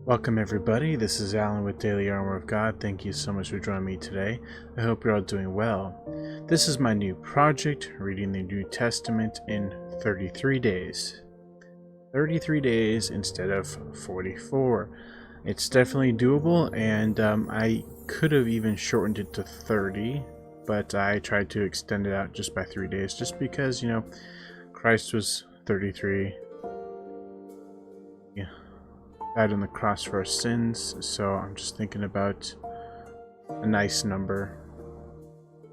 Welcome everybody, this is Alan with Daily Armour of God. Thank you so much for joining me today. I hope you're all doing well. This is my new project, reading the New Testament in 33 days. 33 days instead of 44. It's definitely doable, and I could have even shortened it to 30, but I tried to extend it out just by 3 days, just because, Christ was 33. Yeah. Died on the cross for our sins, so I'm just thinking about a nice number.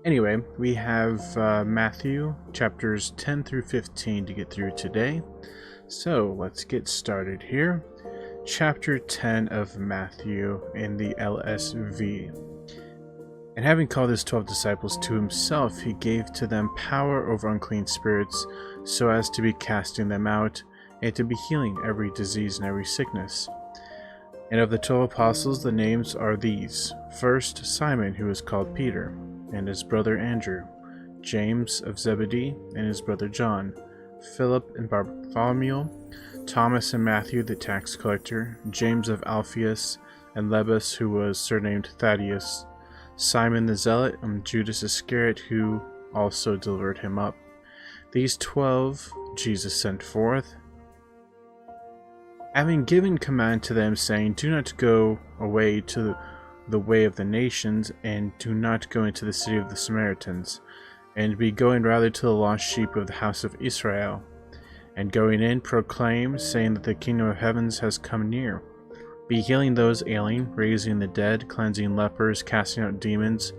Anyway, we have Matthew chapters 10 through 15 to get through today, so let's get started here. Chapter 10 of Matthew in the LSV. And having called his 12 disciples to himself, he gave to them power over unclean spirits, so as to be casting them out, and to be healing every disease and every sickness. And of the 12 apostles, the names are these: first, Simon, who is called Peter, and his brother Andrew, James of Zebedee, and his brother John, Philip and Bartholomew, Thomas and Matthew the tax collector, James of Alphaeus, and Lebbaeus, who was surnamed Thaddeus, Simon the Zealot, and Judas Iscariot, who also delivered him up. These 12 Jesus sent forth, having given command to them, saying, Do not go away to the way of the nations, and do not go into the city of the Samaritans, and be going rather to the lost sheep of the house of Israel. And going in, proclaim, saying that the kingdom of heavens has come near. Be healing those ailing, raising the dead, cleansing lepers, casting out demons.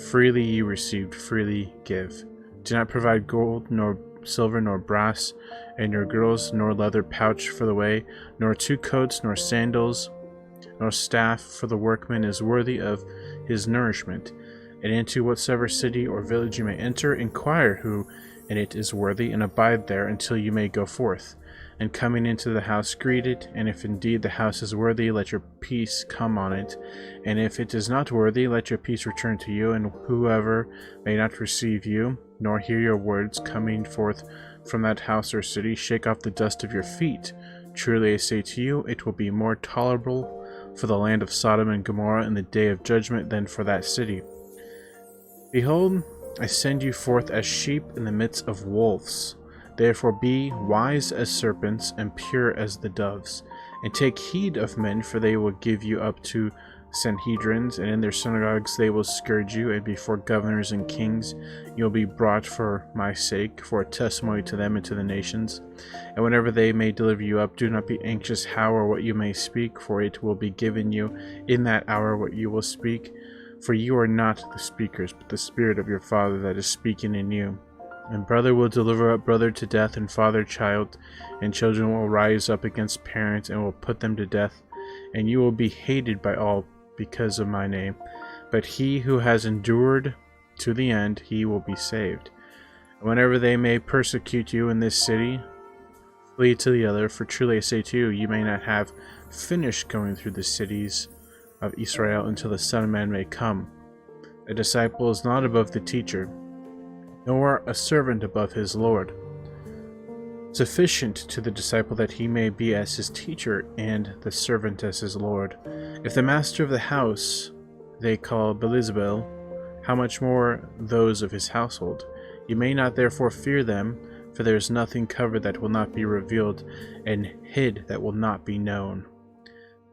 Freely ye received, freely give. Do not provide gold, nor silver, nor brass, and your girdles, nor leather pouch for the way, nor 2 coats, nor sandals, nor staff, for the workman is worthy of his nourishment. And into whatsoever city or village you may enter, inquire who in it is worthy, and abide there until you may go forth. And coming into the house, greet it, and if indeed the house is worthy, let your peace come on it. And if it is not worthy, let your peace return to you, and whoever may not receive you, nor hear your words coming forth from that house or city, shake off the dust of your feet. Truly I say to you, it will be more tolerable for the land of Sodom and Gomorrah in the day of judgment than for that city. Behold, I send you forth as sheep in the midst of wolves. Therefore be wise as serpents and pure as the doves. And take heed of men, for they will give you up to Sanhedrins, and in their synagogues they will scourge you, and before governors and kings you will be brought for my sake, for a testimony to them and to the nations. And whenever they may deliver you up, do not be anxious how or what you may speak, for it will be given you in that hour what you will speak. For you are not the speakers, but the Spirit of your Father that is speaking in you. And brother will deliver up brother to death, and father child, and children will rise up against parents and will put them to death. And you will be hated by all because of my name. But he who has endured to the end, he will be saved. And whenever they may persecute you in this city, flee to the other, for truly I say to you, you may not have finished going through the cities of Israel until the Son of Man may come. A disciple is not above the teacher, nor a servant above his Lord. Sufficient to the disciple that he may be as his teacher, and the servant as his Lord. If the master of the house they call Beelzebul, how much more those of his household? You may not therefore fear them, for there is nothing covered that will not be revealed, and hid that will not be known.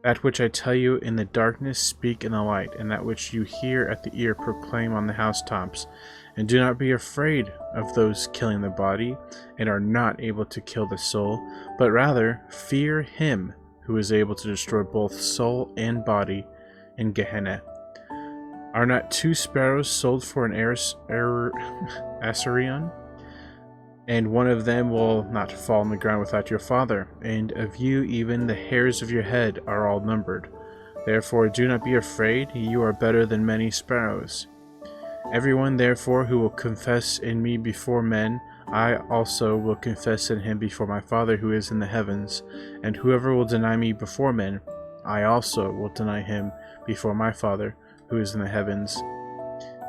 That which I tell you in the darkness, speak in the light, and that which you hear at the ear, proclaim on the housetops. And do not be afraid of those killing the body, and are not able to kill the soul, but rather fear him who is able to destroy both soul and body in Gehenna. Are not 2 sparrows sold for an Assyrian? And one of them will not fall on the ground without your Father, and of you even the hairs of your head are all numbered. Therefore do not be afraid, you are better than many sparrows. Everyone therefore who will confess in me before men, I also will confess in him before my Father who is in the heavens. And whoever will deny me before men, I also will deny him before my Father who is in the heavens.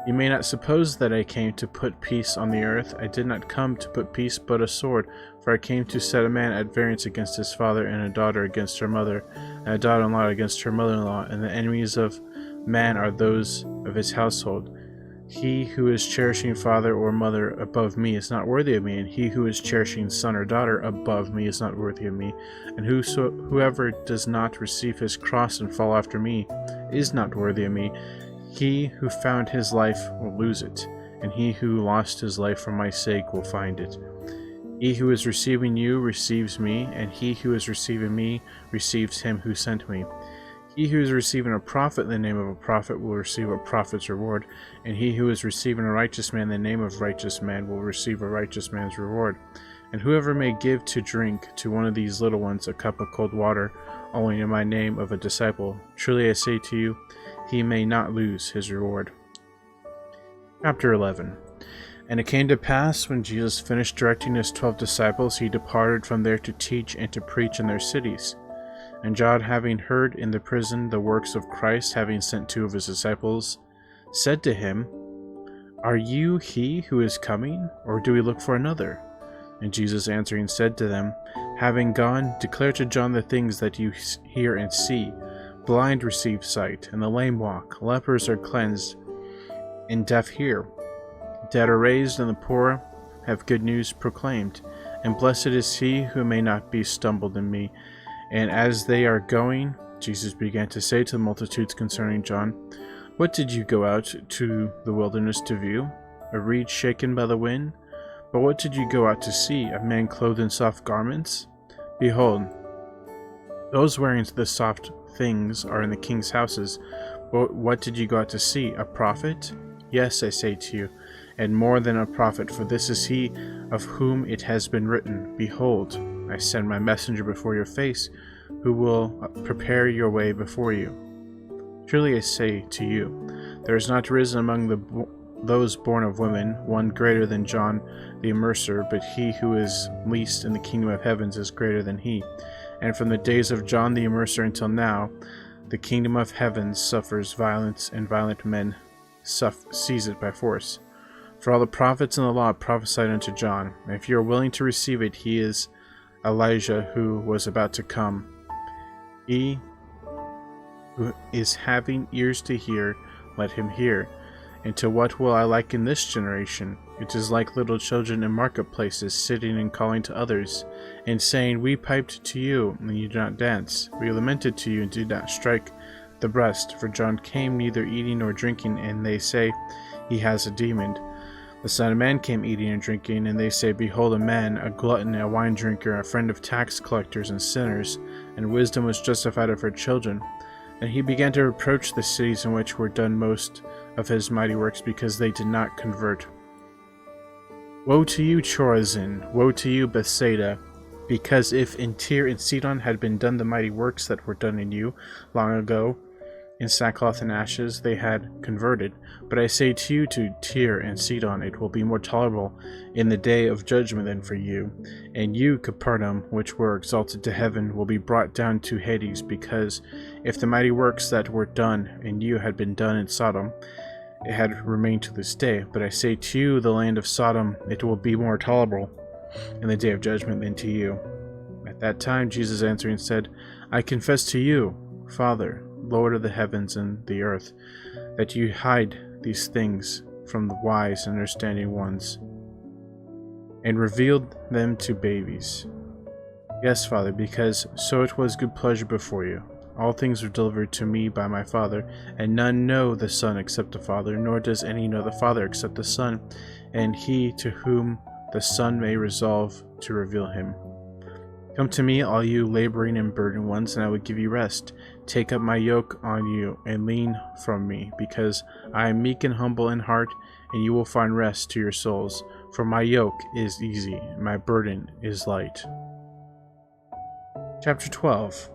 You may not suppose that I came to put peace on the earth. I did not come to put peace, but a sword. For I came to set a man at variance against his father, and a daughter against her mother, and a daughter-in-law against her mother-in-law. And the enemies of man are those of his household. He who is cherishing father or mother above me is not worthy of me, and he who is cherishing son or daughter above me is not worthy of me. And whoever does not receive his cross and follow after me is not worthy of me. He who found his life will lose it, and he who lost his life for my sake will find it. He who is receiving you receives me, and he who is receiving me receives him who sent me. He who is receiving a prophet in the name of a prophet will receive a prophet's reward, and he who is receiving a righteous man in the name of a righteous man will receive a righteous man's reward. And whoever may give to drink to one of these little ones a cup of cold water, only in my name of a disciple, truly I say to you, he may not lose his reward. Chapter 11. And it came to pass, when Jesus finished directing his 12 disciples, he departed from there to teach and to preach in their cities. And John, having heard in the prison the works of Christ, having sent 2 of his disciples, said to him, Are you he who is coming, or do we look for another? And Jesus answering said to them, Having gone, declare to John the things that you hear and see. Blind receive sight, and the lame walk, lepers are cleansed, and deaf hear. Dead are raised, and the poor have good news proclaimed. And blessed is he who may not be stumbled in me. And as they are going, Jesus began to say to the multitudes concerning John, What did you go out to the wilderness to view? A reed shaken by the wind? But what did you go out to see? A man clothed in soft garments? Behold, those wearing the soft things are in the king's houses. But what did you go out to see? A prophet? Yes, I say to you, and more than a prophet, for this is he of whom it has been written, Behold, I send my messenger before your face, who will prepare your way before you. Truly I say to you, there is not risen among those born of women one greater than John the Immerser, but he who is least in the kingdom of heavens is greater than he. And from the days of John the Immerser until now, the kingdom of heavens suffers violence, and violent men seize it by force. For all the prophets and the law prophesied unto John. And if you are willing to receive it, he is Elijah who was about to come. He who is having ears to hear, let him hear. And to what will I liken this generation? It is like little children in marketplaces, sitting and calling to others, and saying, We piped to you, and you did not dance. We lamented to you, and did not strike the breast. For John came neither eating nor drinking, and they say, He has a demon. The Son of Man came eating and drinking, and they say, Behold a man, a glutton, a wine drinker, a friend of tax collectors and sinners, and wisdom was justified of her children. And he began to reproach the cities in which were done most of his mighty works, because they did not convert. Woe to you, Chorazin! Woe to you, Bethsaida! Because if in Tyre and Sidon had been done the mighty works that were done in you long ago, in sackcloth and ashes, they had converted. But I say to you, to Tyre and Sidon, it will be more tolerable in the day of judgment than for you. And you, Capernaum, which were exalted to heaven, will be brought down to Hades, because if the mighty works that were done in you had been done in Sodom, it had remained to this day. But I say to you, the land of Sodom, it will be more tolerable in the day of judgment than to you. At that time Jesus answering said, I confess to you, Father, Lord of the heavens and the earth, that you hide these things from the wise and understanding ones, and revealed them to babies. Yes, Father, because so it was good pleasure before you. All things were delivered to me by my Father, and none know the Son except the Father, nor does any know the Father except the Son, and he to whom the Son may resolve to reveal him. Come to me, all you laboring and burdened ones, and I will give you rest. Take up my yoke on you, and lean from me, because I am meek and humble in heart, and you will find rest to your souls. For my yoke is easy, and my burden is light. Chapter 12.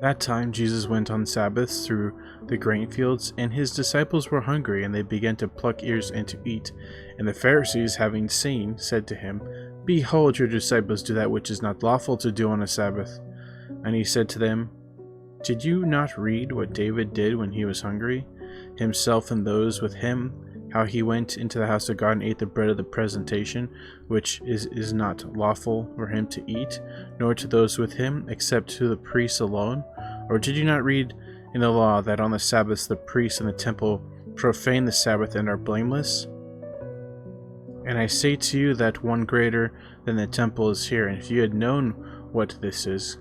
That time Jesus went on Sabbaths through the grain fields, and his disciples were hungry, and they began to pluck ears and to eat. And the Pharisees, having seen, said to him, Behold, your disciples do that which is not lawful to do on a Sabbath. And he said to them, Did you not read what David did when he was hungry, himself and those with him, how he went into the house of God and ate the bread of the presentation, which is not lawful for him to eat, nor to those with him, except to the priests alone? Or did you not read in the law that on the Sabbath the priests in the temple profane the Sabbath and are blameless? And I say to you that one greater than the temple is here, and if you had known what this is,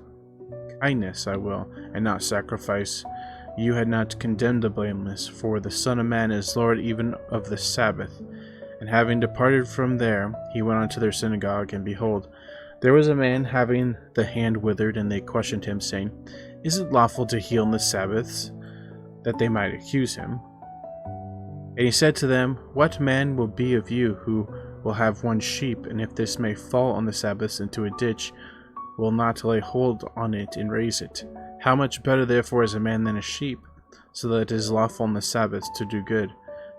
kindness I will, and not sacrifice, you had not condemned the blameless, for the Son of Man is Lord even of the Sabbath. And having departed from there, he went unto their synagogue, and behold, there was a man having the hand withered, and they questioned him, saying, Is it lawful to heal on the Sabbaths? That they might accuse him. And he said to them, What man will be of you who will have one sheep, and if this may fall on the Sabbath into a ditch, will not lay hold on it and raise it? How much better therefore is a man than a sheep, so that it is lawful on the Sabbath to do good.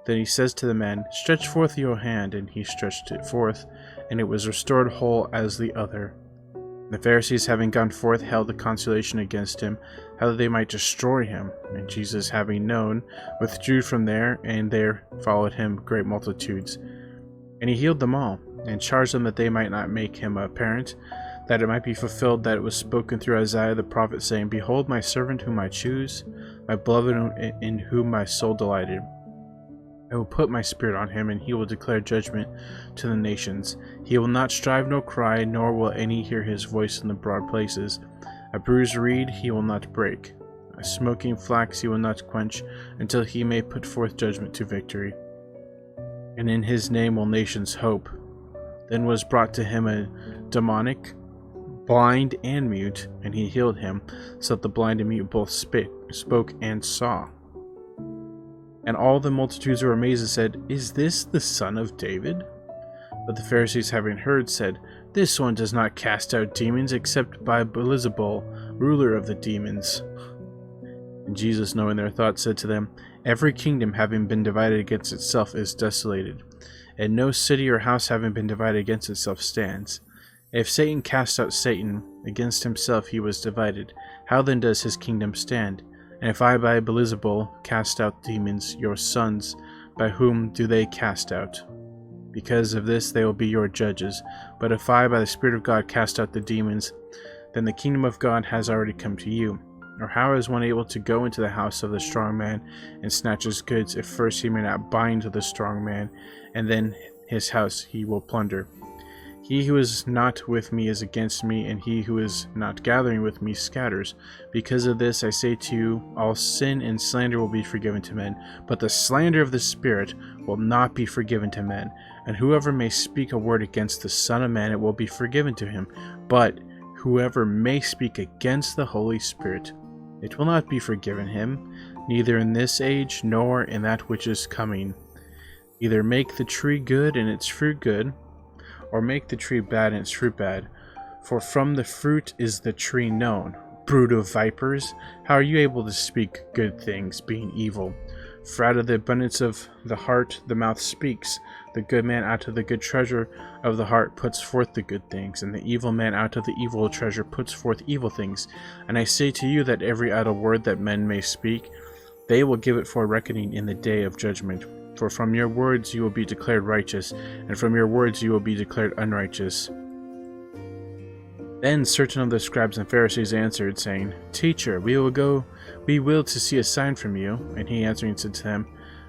Then he says to the man, Stretch forth your hand, and he stretched it forth, and it was restored whole as the other. The Pharisees, having gone forth, held a consultation against him, how that they might destroy him. And Jesus, having known, withdrew from there, and there followed him great multitudes. And he healed them all, and charged them that they might not make him a parent, that it might be fulfilled that it was spoken through Isaiah the prophet, saying, Behold my servant whom I choose, my beloved in whom my soul delighted. I will put my spirit on him, and he will declare judgment to the nations. He will not strive nor cry, nor will any hear his voice in the broad places. A bruised reed he will not break, a smoking flax he will not quench, until he may put forth judgment to victory. And in his name will nations hope. Then was brought to him a demonic, blind and mute, and he healed him, so that the blind and mute both spoke and saw. And all the multitudes were amazed and said, Is this the son of David? But the Pharisees, having heard, said, This one does not cast out demons except by Beelzebul, ruler of the demons. And Jesus, knowing their thoughts, said to them, Every kingdom having been divided against itself is desolated, and no city or house having been divided against itself stands. If Satan cast out Satan, against himself he was divided. How then does his kingdom stand? And if I by Beelzebul cast out demons, your sons, by whom do they cast out? Because of this they will be your judges. But if I by the Spirit of God cast out the demons, then the kingdom of God has already come to you. Or how is one able to go into the house of the strong man and snatch his goods, if first he may not bind the strong man, and then his house he will plunder? He who is not with me is against me, and he who is not gathering with me scatters. Because of this I say to you, all sin and slander will be forgiven to men, but the slander of the Spirit will not be forgiven to men. And whoever may speak a word against the Son of Man, it will be forgiven to him. But whoever may speak against the Holy Spirit, it will not be forgiven him, neither in this age nor in that which is coming. Either make the tree good and its fruit good, or make the tree bad and its fruit bad. For from the fruit is the tree known. Brood of vipers, how are you able to speak good things, being evil? For out of the abundance of the heart the mouth speaks. The good man out of the good treasure of the heart puts forth the good things, and the evil man out of the evil treasure puts forth evil things. And I say to you that every idle word that men may speak, they will give it for reckoning in the day of judgment. For from your words you will be declared righteous, and from your words you will be declared unrighteous. Then certain of the scribes and Pharisees answered, saying, Teacher, we will to see a sign from you. And he answering said to them,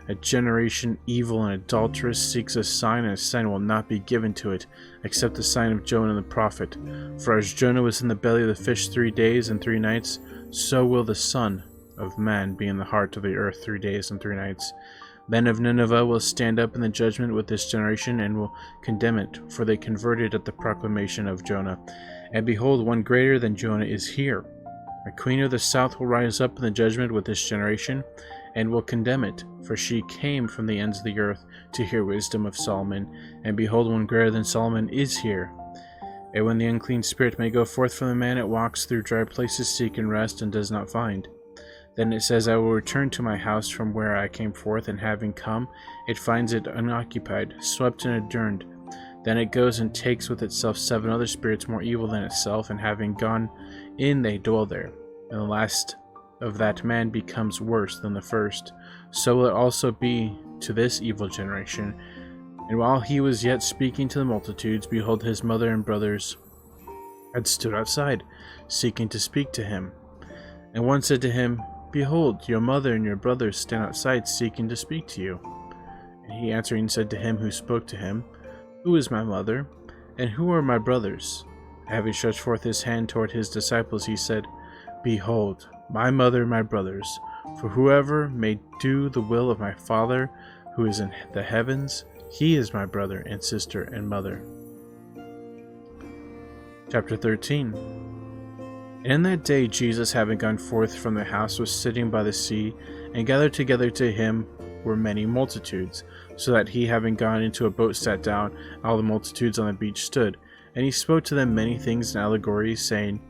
A generation evil and adulterous seeks a sign, and a sign will not be given to it, except the sign of Jonah the prophet. For as Jonah was in the belly of the fish 3 days and 3 nights, so will the Son of Man be in the heart of the earth 3 days and 3 nights. Men of Nineveh will stand up in the judgment with this generation, and will condemn it, for they converted at the proclamation of Jonah. And behold, one greater than Jonah is here. A queen of the south will rise up in the judgment with this generation, and will condemn it, for she came from the ends of the earth to hear wisdom of Solomon. And behold, one greater than Solomon is here. And when the unclean spirit may go forth from the man, it walks through dry places, seeking rest, and does not find. Then it says, I will return to my house from where I came forth, and having come, it finds it unoccupied, swept and adorned. Then it goes and takes with itself 7 other spirits more evil than itself, and having gone in, they dwell there. And the last of that man becomes worse than the first. so will it also be to this evil generation. And while he was yet speaking to the multitudes, behold, his mother and brothers had stood outside, seeking to speak to him. And one said to him, Behold, your mother and your brothers stand outside, seeking to speak to you. And he answering said to him who spoke to him, Who is my mother, and who are my brothers? Having stretched forth his hand toward his disciples, he said, Behold, my mother and my brothers, for whoever may do the will of my Father who is in the heavens, he is my brother and sister and mother. Chapter 13. And in that day Jesus, having gone forth from the house, was sitting by the sea, and gathered together to him were many multitudes, so that he, having gone into a boat, sat down, and all the multitudes on the beach stood. And he spoke to them many things in allegories, saying,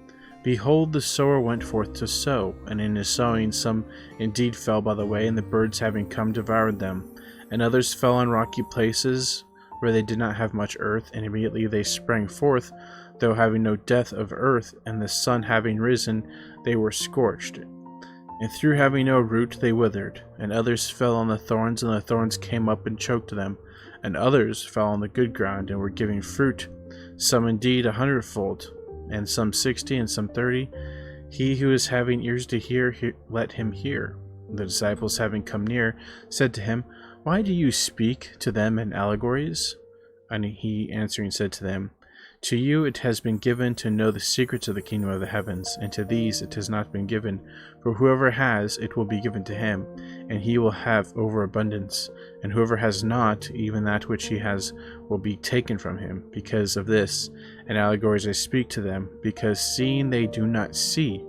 Behold, the sower went forth to sow, and in his sowing some indeed fell by the way, and the birds having come devoured them. And others fell on rocky places, where they did not have much earth, and immediately they sprang forth, though having no depth of earth, and the sun having risen, they were scorched. And through having no root they withered. And others fell on the thorns, and the thorns came up and choked them. And others fell on the good ground, and were giving fruit, some indeed 100-fold, and some 60, and some 30. He who is having ears to hear, let him hear. The disciples, having come near, said to him, Why do you speak to them in allegories? And he answering said to them, To you it has been given to know the secrets of the kingdom of the heavens, and to these it has not been given. For whoever has, it will be given to him, and he will have overabundance. And whoever has not, even that which he has will be taken from him. Because of this, in allegories I speak to them, because seeing they do not see,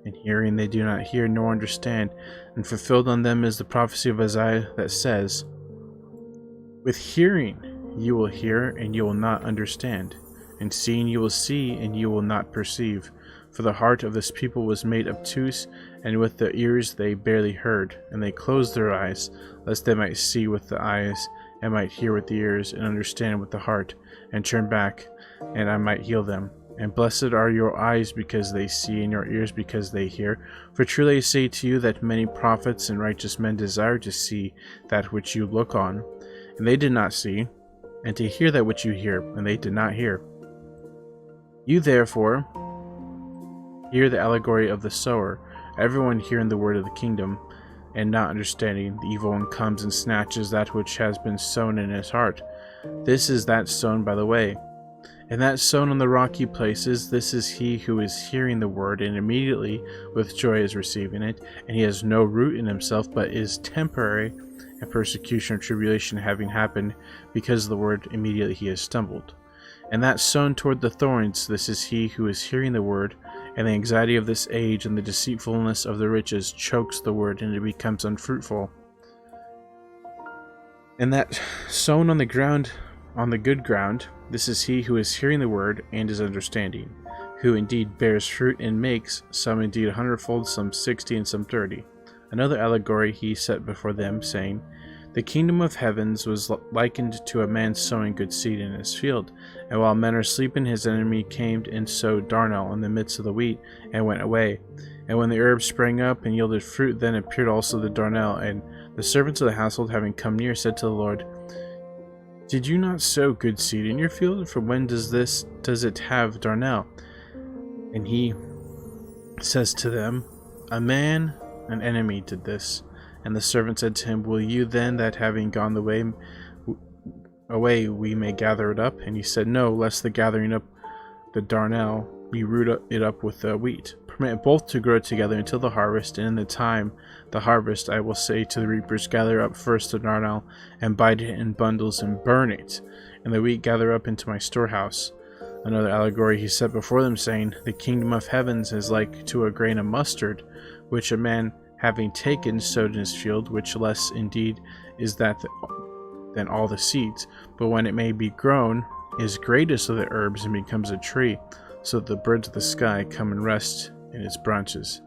and hearing they do not hear nor understand. And fulfilled on them is the prophecy of Isaiah that says, With hearing you will hear, and you will not understand. And seeing you will see, and you will not perceive. For the heart of this people was made obtuse, and with the ears they barely heard. And they closed their eyes, lest they might see with the eyes, and might hear with the ears, and understand with the heart, and turn back, and I might heal them. And blessed are your eyes because they see, and your ears because they hear. For truly I say to you that many prophets and righteous men desire to see that which you look on, and they did not see, and to hear that which you hear, and they did not hear. You therefore hear the allegory of the sower. Everyone hearing the word of the kingdom, and not understanding, the evil one comes and snatches that which has been sown in his heart. This is that sown by the way. And that sown on the rocky places, this is he who is hearing the word, and immediately with joy is receiving it. And he has no root in himself, but is temporary, and persecution or tribulation having happened, because of the word, immediately he has stumbled. And that sown toward the thorns, this is he who is hearing the word, and the anxiety of this age and the deceitfulness of the riches chokes the word, and it becomes unfruitful. And that sown on the ground, on the good ground, this is he who is hearing the word and is understanding, who indeed bears fruit and makes, some indeed 100-fold, some 60, and some 30. Another allegory he set before them, saying, The kingdom of heavens was likened to a man sowing good seed in his field. And while men are sleeping, his enemy came and sowed darnel in the midst of the wheat, and went away. And when the herbs sprang up and yielded fruit, then appeared also the darnel. And the servants of the household, having come near, said to the Lord, Did you not sow good seed in your field? For when does it have darnel? And he says to them, A man, an enemy, did this. And the servant said to him, Will you then, that having gone the way away, we may gather it up? And he said, No, lest the gathering up the darnel, we root it up with the wheat. Permit both to grow together until the harvest, and in the time the harvest I will say to the reapers, Gather up first the darnel, and bind it in bundles, and burn it, and the wheat gather up into my storehouse. Another allegory he set before them, saying, The kingdom of heavens is like to a grain of mustard, which a man having taken sowed in his field, which less indeed is that than all the seeds, but when it may be grown, is greatest of the herbs, and becomes a tree, so that the birds of the sky come and rest in its branches.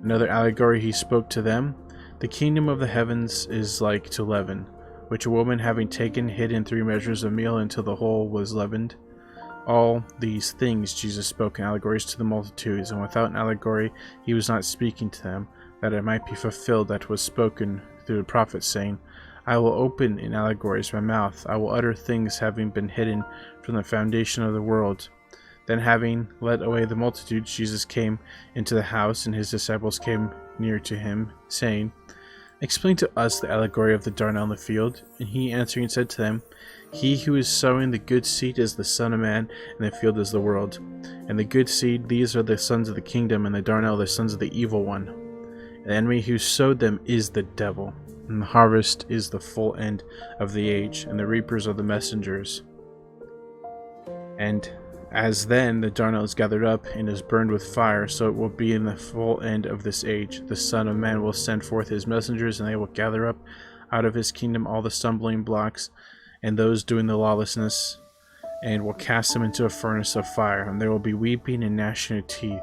Another allegory he spoke to them, The kingdom of the heavens is like to leaven, which a woman having taken hid in 3 measures of meal until the whole was leavened. All these things Jesus spoke in allegories to the multitudes, and without an allegory he was not speaking to them, that it might be fulfilled that was spoken through the prophet, saying, I will open in allegories my mouth, I will utter things having been hidden from the foundation of the world. Then having led away the multitudes, Jesus came into the house, and his disciples came near to him, saying, Explain to us the allegory of the darnel in the field. And he answering said to them, He who is sowing the good seed is the Son of Man, and the field is the world. And the good seed, these are the sons of the kingdom, and the darnel the sons of the evil one. And the enemy who sowed them is the devil. And the harvest is the full end of the age, and the reapers are the messengers. And as then the darnel is gathered up and is burned with fire, so it will be in the full end of this age. The Son of Man will send forth his messengers, and they will gather up out of his kingdom all the stumbling blocks and those doing the lawlessness, and will cast them into a furnace of fire, and there will be weeping and gnashing of teeth.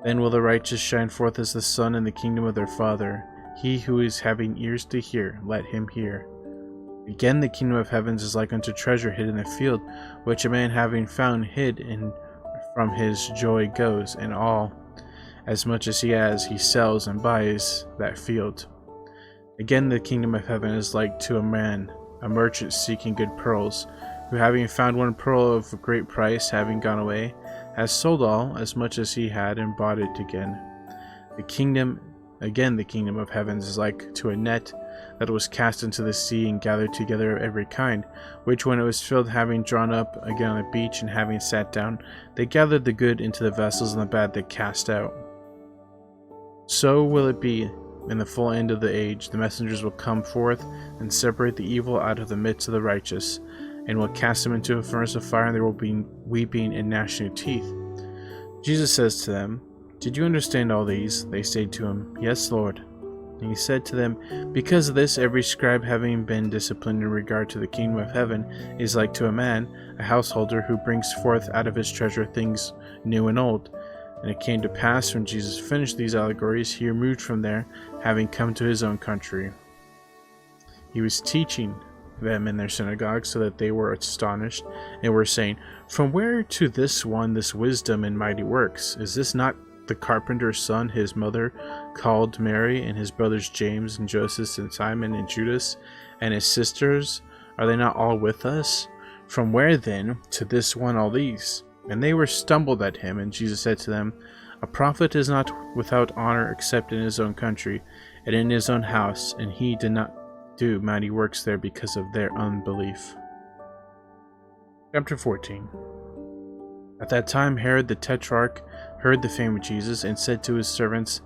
Then will the righteous shine forth as the sun in the kingdom of their Father. He who is having ears to hear, let him hear. Again, the kingdom of heavens is like unto treasure hid in a field, which a man having found hid, and from his joy goes, and all, as much as he has, he sells and buys that field. Again, the kingdom of heaven is like to a man, a merchant seeking good pearls, who having found one pearl of great price, having gone away, has sold all, as much as he had, and bought it again. The kingdom of heavens is like to a net that was cast into the sea and gathered together of every kind, which when it was filled, having drawn up again on the beach, and having sat down, they gathered the good into the vessels, and the bad they cast out. So will it be in the full end of the age. The messengers will come forth and separate the evil out of the midst of the righteous, and will cast them into a furnace of fire, and there will be weeping and gnashing of teeth. Jesus says to them, Did you understand all these? They say to him, Yes, Lord. And he said to them, Because of this, every scribe having been disciplined in regard to the kingdom of heaven is like to a man, a householder, who brings forth out of his treasure things new and old. And it came to pass, when Jesus finished these allegories, he removed from there, having come to his own country. He was teaching them in their synagogue, so that they were astonished, and were saying, From where to this one this wisdom and mighty works? Is this not the carpenter's son, his mother called Mary, and his brothers James and Joseph and Simon and Judas, and his sisters? Are they not all with us? From where then to this one all these? And they were stumbled at him. And Jesus said to them, A prophet is not without honor except in his own country, and in his own house. And he did not do mighty works there because of their unbelief. Chapter 14. At that time Herod the Tetrarch heard the fame of Jesus, and said to his servants,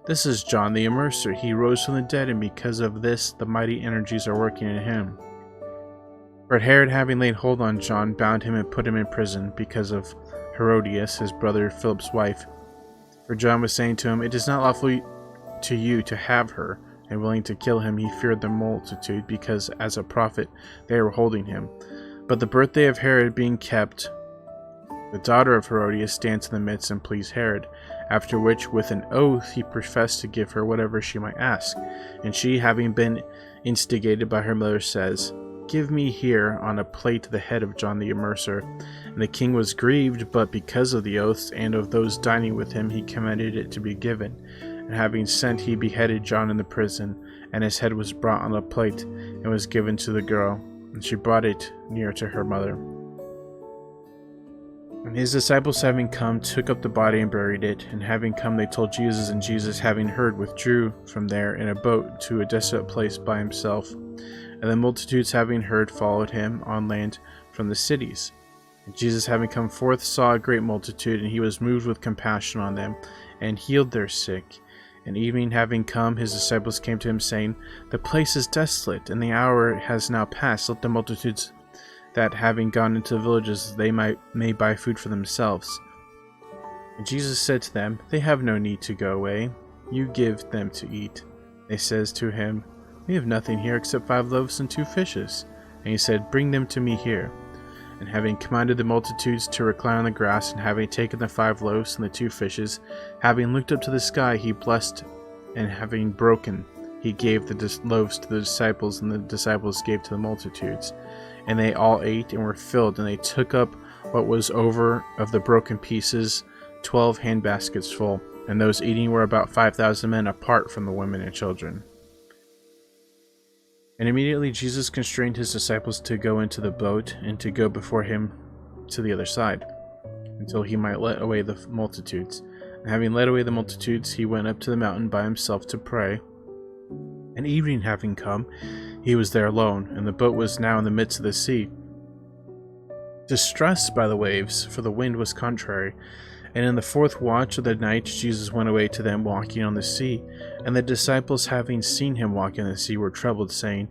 This is John the Immerser. He rose from the dead, and because of this the mighty energies are working in him. But Herod, having laid hold on John, bound him and put him in prison, because of Herodias, his brother Philip's wife. For John was saying to him, It is not lawful to you to have her. And willing to kill him, he feared the multitude, because as a prophet they were holding him. But the birthday of Herod being kept, the daughter of Herodias danced in the midst and pleased Herod, after which with an oath he professed to give her whatever she might ask. And she, having been instigated by her mother, says, Give me here on a plate the head of John the Immerser. And the king was grieved, but because of the oaths and of those dining with him, he commanded it to be given. And having sent, he beheaded John in the prison, and his head was brought on a plate, and was given to the girl, and she brought it near to her mother. And his disciples having come, took up the body and buried it. And having come, they told Jesus, and Jesus, having heard, withdrew from there in a boat to a desolate place by himself. And the multitudes, having heard, followed him on land from the cities. And Jesus, having come forth, saw a great multitude, and he was moved with compassion on them, and healed their sick. And evening having come, his disciples came to him, saying, The place is desolate, and the hour has now passed. Let the multitudes that having gone into the villages, they may buy food for themselves. And Jesus said to them, They have no need to go away. You give them to eat. They says to him, We have nothing here except 5 loaves and 2 fishes. And he said, Bring them to me here. And having commanded the multitudes to recline on the grass, and having taken the 5 loaves and the 2 fishes, having looked up to the sky, he blessed, and having broken, he gave the loaves to the disciples, and the disciples gave to the multitudes. And they all ate and were filled, and they took up what was over of the broken pieces, 12 handbaskets full. and those eating were about 5,000 men apart from the women and children. And immediately Jesus constrained his disciples to go into the boat and to go before him to the other side, until he might let away the multitudes. And having led away the multitudes, he went up to the mountain by himself to pray. And evening having come, he was there alone, and the boat was now in the midst of the sea, distressed by the waves, for the wind was contrary. And in the 4th watch of the night Jesus went away to them walking on the sea. And the disciples, having seen him walking on the sea, were troubled, saying,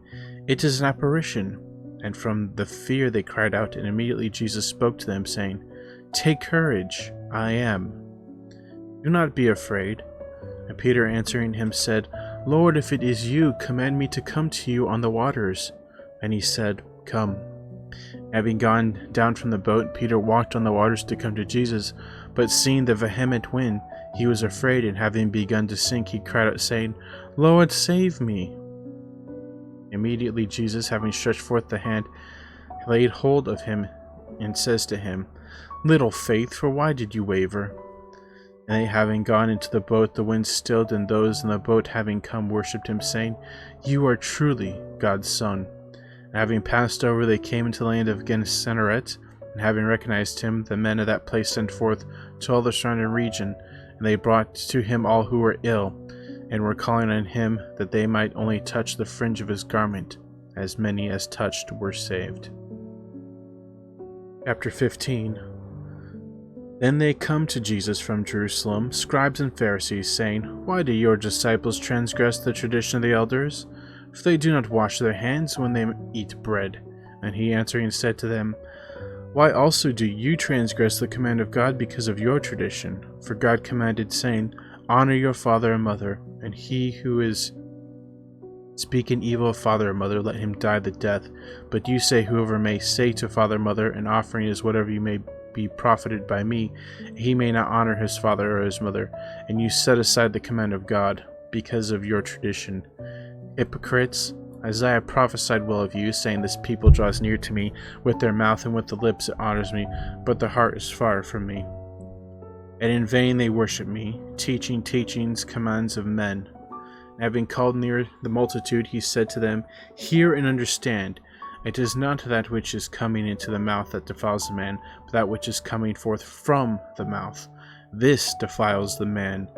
"It is an apparition." And from the fear they cried out, and immediately Jesus spoke to them, saying, "Take courage, I am. Do not be afraid." And Peter answering him said, "Lord, if it is you, command me to come to you on the waters." And he said, "Come." Having gone down from the boat, Peter walked on the waters to come to Jesus, but seeing the vehement wind, he was afraid, and having begun to sink, he cried out, saying, "Lord, save me." Immediately Jesus, having stretched forth the hand, laid hold of him, and says to him, "Little faith, for why did you waver?" And they having gone into the boat, the wind stilled, and those in the boat having come worshipped him, saying, "You are truly God's Son." And having passed over, they came into the land of Gennesaret, and having recognized him, the men of that place sent forth to all the surrounding region, and they brought to him all who were ill, and were calling on him that they might only touch the fringe of his garment. As many as touched were saved. Chapter 15. Then they come to Jesus from Jerusalem, scribes and Pharisees, saying, "Why do your disciples transgress the tradition of the elders? For they do not wash their hands when they eat bread." And he answering said to them, "Why also do you transgress the command of God because of your tradition? For God commanded, saying, Honor your father and mother, and he who is speaking evil of father or mother, let him die the death. But you say, whoever may say to father or mother, an offering is whatever you may be profited by me, he may not honor his father or his mother. And you set aside the command of God because of your tradition. Hypocrites! Isaiah prophesied well of you, saying, This people draws near to me, with their mouth and with the lips it honors me, but their heart is far from me. And in vain they worship me, teaching teachings, commands of men. And having called near the multitude, he said to them, Hear and understand. It is not that which is coming into the mouth that defiles the man, but that which is coming forth from the mouth. This defiles the man.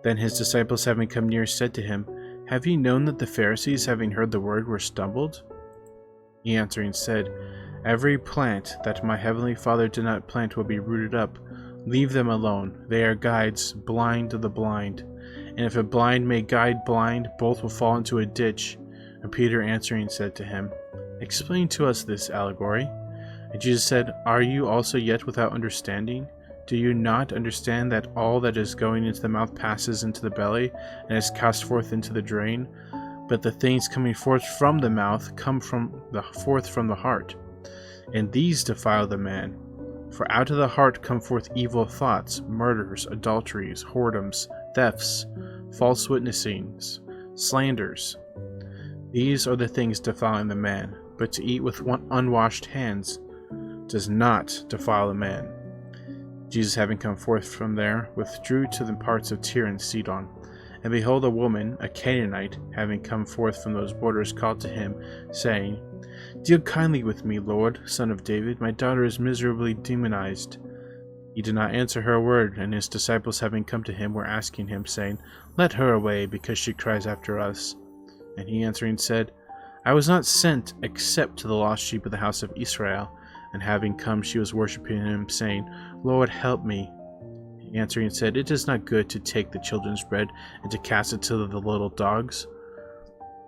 Then his disciples, having come near, said to him, Have ye known that the Pharisees, having heard the word, were stumbled? He answering said, Every plant that my heavenly Father did not plant will be rooted up. Leave them alone. They are guides, blind to the blind. And if a blind may guide blind, both will fall into a ditch. And Peter answering said to him, Explain to us this allegory. And Jesus said, Are you also yet without understanding? Do you not understand that all that is going into the mouth passes into the belly, and is cast forth into the drain? But the things coming forth from the mouth come forth from the heart, and these defile the man. For out of the heart come forth evil thoughts, murders, adulteries, whoredoms, thefts, false witnessings, slanders. These are the things defiling the man, but to eat with unwashed hands does not defile a man. Jesus, having come forth from there, withdrew to the parts of Tyre and Sidon. And behold, a woman, a Canaanite, having come forth from those borders, called to him, saying, Deal kindly with me, Lord, son of David, my daughter is miserably demonized. He did not answer her a word, and his disciples, having come to him, were asking him, saying, Let her away, because she cries after us. And he answering said, I was not sent except to the lost sheep of the house of Israel. And having come, she was worshipping him, saying, Lord, help me. He answering said, It is not good to take the children's bread and to cast it to the little dogs.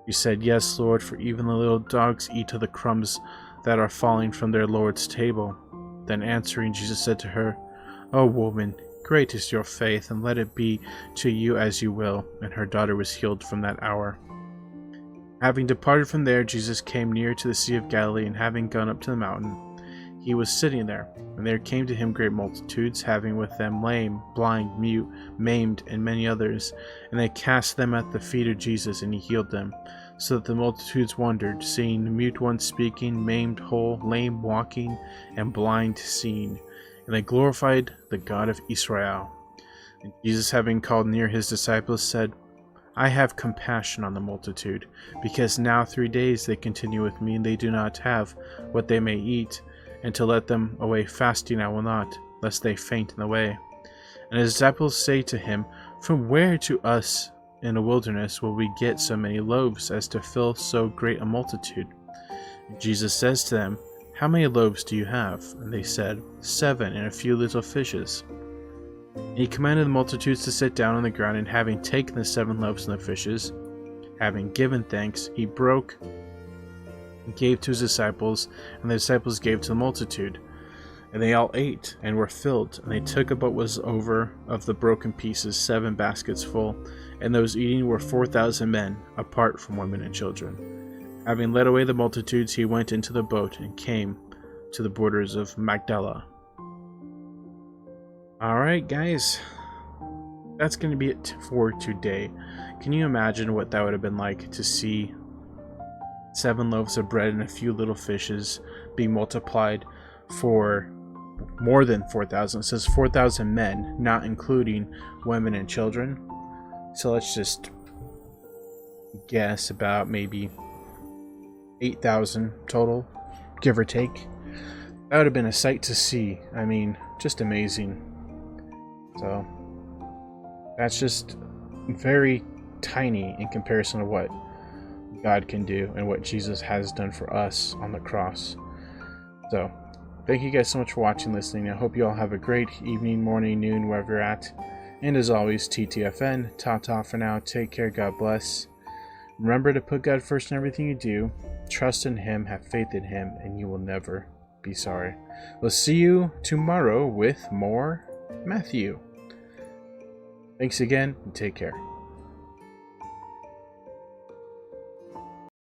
He said, Yes, Lord, for even the little dogs eat of the crumbs that are falling from their Lord's table. Then answering, Jesus said to her, O woman, great is your faith, and let it be to you as you will. And her daughter was healed from that hour. Having departed from there, Jesus came near to the Sea of Galilee, and having gone up to the mountain, he was sitting there. And there came to him great multitudes, having with them lame, blind, mute, maimed, and many others. And they cast them at the feet of Jesus, and he healed them. So that the multitudes wondered, seeing the mute one speaking, maimed whole, lame walking, and blind seeing. And they glorified the God of Israel. And Jesus, having called near his disciples, said, I have compassion on the multitude, because now 3 days they continue with me, and they do not have what they may eat, and to let them away fasting I will not, lest they faint in the way. And his disciples say to him, From where to us in the wilderness will we get so many loaves as to fill so great a multitude? And Jesus says to them, How many loaves do you have? And they said, 7, and a few little fishes. And he commanded the multitudes to sit down on the ground, and having taken the 7 loaves and the fishes, having given thanks, he broke and gave to his disciples, and the disciples gave to the multitude. And they all ate, and were filled, and they took up what was over of the broken pieces, 7 baskets full, and those eating were 4,000 men, apart from women and children. Having led away the multitudes, he went into the boat, and came to the borders of Magdala. Alright guys, that's going to be it for today. Can you imagine what that would have been like to see 7 loaves of bread and a few little fishes being multiplied for more than 4,000? It says 4,000 men, not including women and children. So let's just guess about maybe 8,000 total, give or take. That would have been a sight to see. I mean, just amazing. So that's just very tiny in comparison to what God can do and what Jesus has done for us on the cross. So thank you guys so much for watching, listening. I hope you all have a great evening, morning, noon, wherever you're at. And as always, TTFN, ta-ta for now. Take care, God bless. Remember to put God first in everything you do. Trust in Him, have faith in Him, and you will never be sorry. We'll see you tomorrow with more Matthew. Thanks again, and take care.